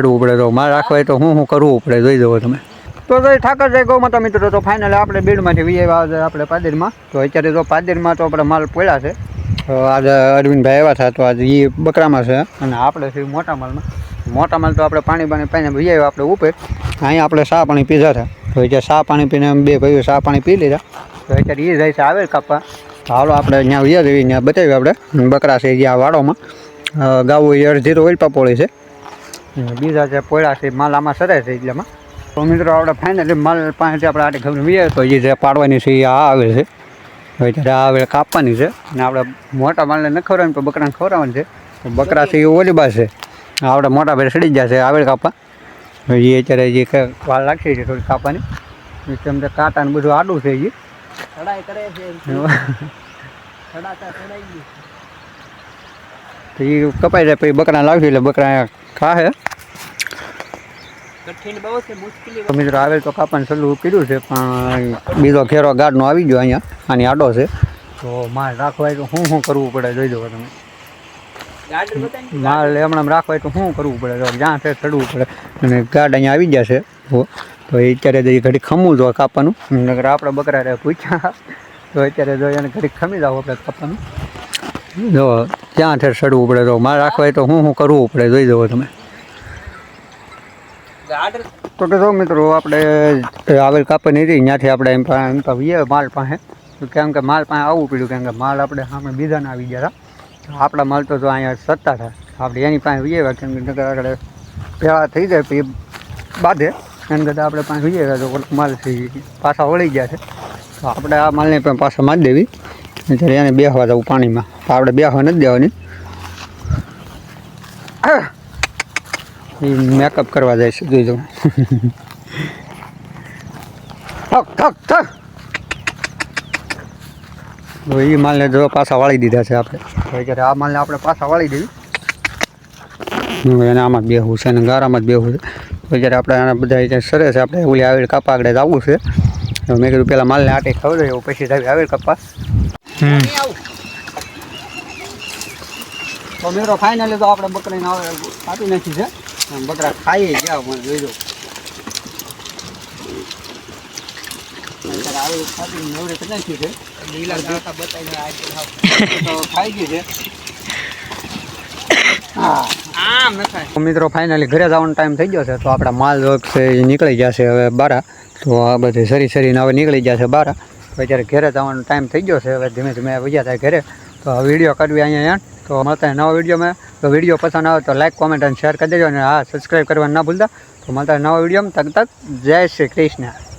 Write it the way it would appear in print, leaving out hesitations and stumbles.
કરવું પડે તો માલ રાખવા હોય તો હું કરવું પડે જોઈ દો તમે. તો ઠાકરજય ગૌ માતા મિત્રો તો ફાઇનલી આપણે બીડમાંથી વીઆઈ આપણે પાદરમાં તો અત્યારે તો પાદરમાં તો આપણે માલ પડ્યા છે. આજે અરવિંદભાઈ આવ્યા હતા તો આજે એ બકરામાં છે અને આપણે છે મોટા માલ તો આપણે પાણી પાઈને વીઆઈ આપણે ઉપર અહીંયા આપણે ચા પાણી પીધા હતા તો અત્યારે ચા પાણી પીને બે ભાઈઓ ચા પાણી પી લીધા તો અત્યારે એ જાય છે આવે કાપવા. હાલો આપણે ત્યાં વીઆઈ દેવી ત્યાં બતાવ્યું આપણે બકરા છે જે આ વાડોમાં ગાવું એ અડધી તો ઓઇલ પાપોળી છે બીજા જે પોળા છે માલ આમાં સરાય છે એટલામાં. તો મિત્રો આપણે ફાઇનલી માલ પાસેથી આપણે આટલી ખબર વીએ તો જે પાડવાની છે એ આ આવે છે હવે ત્યારે આ આવે કાપવાની છે અને આપણે મોટા માલને ન ખવડાવવાનું તો બકરાને ખવડાવવાનું છે. તો બકરા છે એ ઓલી બાજુ છે આપણે મોટા ભાઈ સડી જશે આવે કાપવા એ અત્યારે જે વાળ લાગશે છે થોડી કાપવાની તેમ કાંટા ને બધું આડું છે એ ચડાઈ કરે છે ચડાતા ચડાઈ ગયું તો એ કપાઈ જાય પછી બકરા લાવશે એટલે બકરા ખાશે. મિત્રો આવેલ તો કાપવાનું સલું કર્યું છે પણ બીજો ઘેરો ગાડનો આવી ગયો અહીંયા આની આડો છે તો માલ રાખવા તો શું કરવું પડે જોઈ દો તમે. માલ હમણાં રાખવા તો શું કરવું પડે જ્યાં છે ચડવું પડે અને ગાડ અહીંયા આવી જશે તો એ અત્યારે ઘડી ખમવું જોઈએ કાપવાનું નગર આપણે બકરા પૂછ્યા તો અત્યારે જો એને ઘડી ખમી જાવ આપણે કાપવાનું જો ક્યાં છે ચડવું પડે તો માલ રાખવા હોય તો શું કરવું પડે જોઈ દો તમે. તો કે જો મિત્રો આપણે આવેલ કાપવાની હતી ત્યાંથી આપણે એમ તો વીએ માલ પાસે કેમ કે માલ પાસે આવવું પડ્યું કેમ કે માલ આપણે સામે બીજાને આવી ગયા હતા આપણા માલ તો જો અહીંયા સત્તા થાય આપણે એની પાસે વીએ કેમ કે આગળ ભેળા થઈ જાય પછી બાંધે એમ કરતાં આપણે પાસે વીએ તો માલ છે પાછા વળી ગયા છે તો આપણે આ માલને પણ પાછા મારી દેવી ત્યારે એને બેસવા જવું પાણીમાં આપણે બેસવા નથી દેવાની એ મેકઅપ કરવા જાય છે જોઈ જાઉં તો એ માલને જો પાછા વાળી દીધા છે આપણે અત્યારે આ માલને આપણે પાછા વાળી દેવી એને આમાં જ બેહવું છે અને ગારામાં જ બેહવું છે તો જ્યારે આપણે આના બધા સરસ છે આપણે ઓલી આવેલ કાપા આગળ જવું છે મેં કીધું પહેલાં માલને આટે ખબર એવું પછી જ આવેલ કપા. તો મિત્રો ફાઇનલી તો આપણે બકરીને કાપી નાખી છે બકરા ખાઈ ગયા મને જોઈ દો નાખી છે ખાઈ ગઈ છે. હા મિત્રો ફાઇનલી ઘરે જવાનો ટાઈમ થઈ ગયો છે તો આપણા માલ છે એ નીકળી જશે હવે બારા તો આ બધી સરીને હવે નીકળી જશે બારા તો અત્યારે ઘરે જવાનો ટાઈમ થઈ ગયો છે હવે ધીમે ધીમે વયા થાય ઘરે તો વિડીયો કરવી અહીંયા તો મળતા નવા વિડીયોમાં તો વિડીયો પસંદ આવે તો લાઈક કોમેન્ટ અને શેર કરી દેજો અને હા સબસ્ક્રાઈબ કરવાનું ના ભૂલતા તો મળતા નવા વિડીયોમાં તક જય શ્રી કૃષ્ણ.